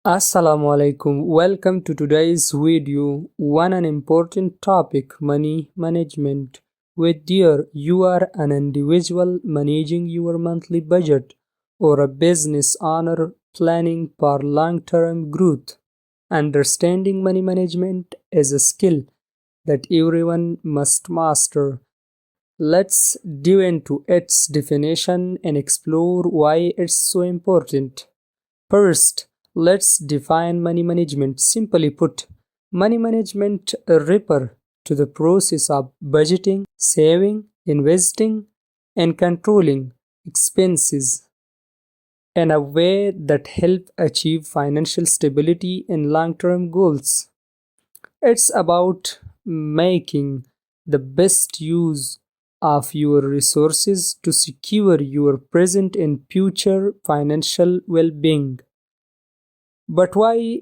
Assalamu alaikum. Welcome to today's video on an important topic, money management. Whether you are an individual managing your monthly budget or a business owner planning for long-term growth, understanding money management is a skill that everyone must master. Let's dive into its definition and explore why it's so important. First, let's define money management. Simply put, money management refers to the process of budgeting, saving, investing, and controlling expenses in a way that help achieve financial stability and long-term goals. It's about making the best use of your resources to secure your present and future financial well-being. But why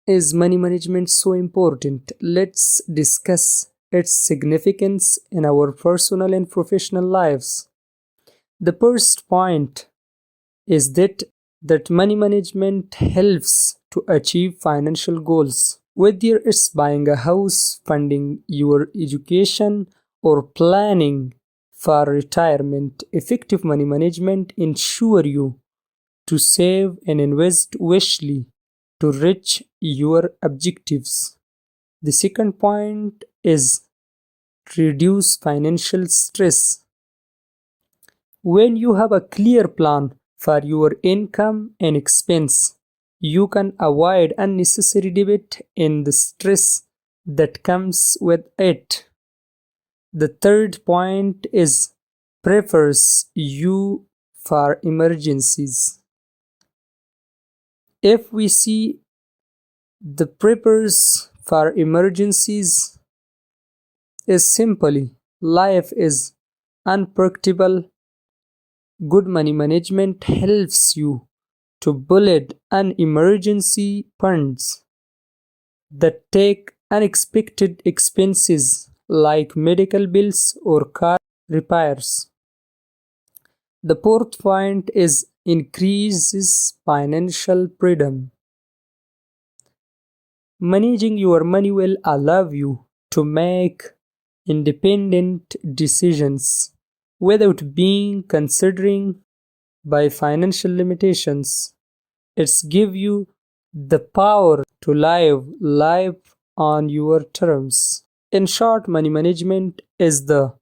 is money management so important? Let's discuss its significance in our personal and professional lives. The first point is that money management helps to achieve financial goals. Whether it's buying a house, funding your education, or planning for retirement, effective money management ensure you to save and invest wisely to reach your objectives. The second point is reduce financial stress. When you have a clear plan for your income and expense, you can avoid unnecessary debt and the stress that comes with it. The third point is prepares you for emergencies. If we see the prepares for emergencies is simply life is unpredictable. Good money management helps you to bullet an emergency funds that take unexpected expenses like medical bills or car repairs. The fourth point is increases financial freedom. Managing your money will allow you to make independent decisions without being considering by financial limitations. It's give you the power to live life on your terms. In short, money management is the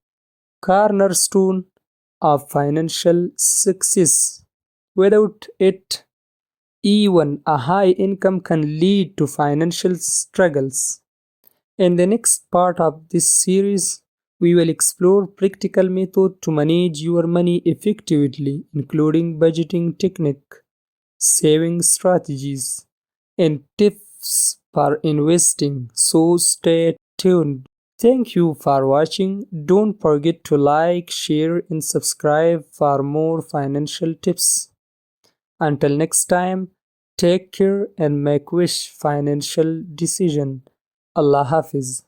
cornerstone of financial success. Without it, even a high income can lead to financial struggles. In the next part of this series, we will explore practical methods to manage your money effectively, including budgeting technique, saving strategies, and tips for investing. So stay tuned. Thank you for watching. Don't forget to like, share, and subscribe for more financial tips. Until next time, take care and make wish financial decision. Allah Hafiz.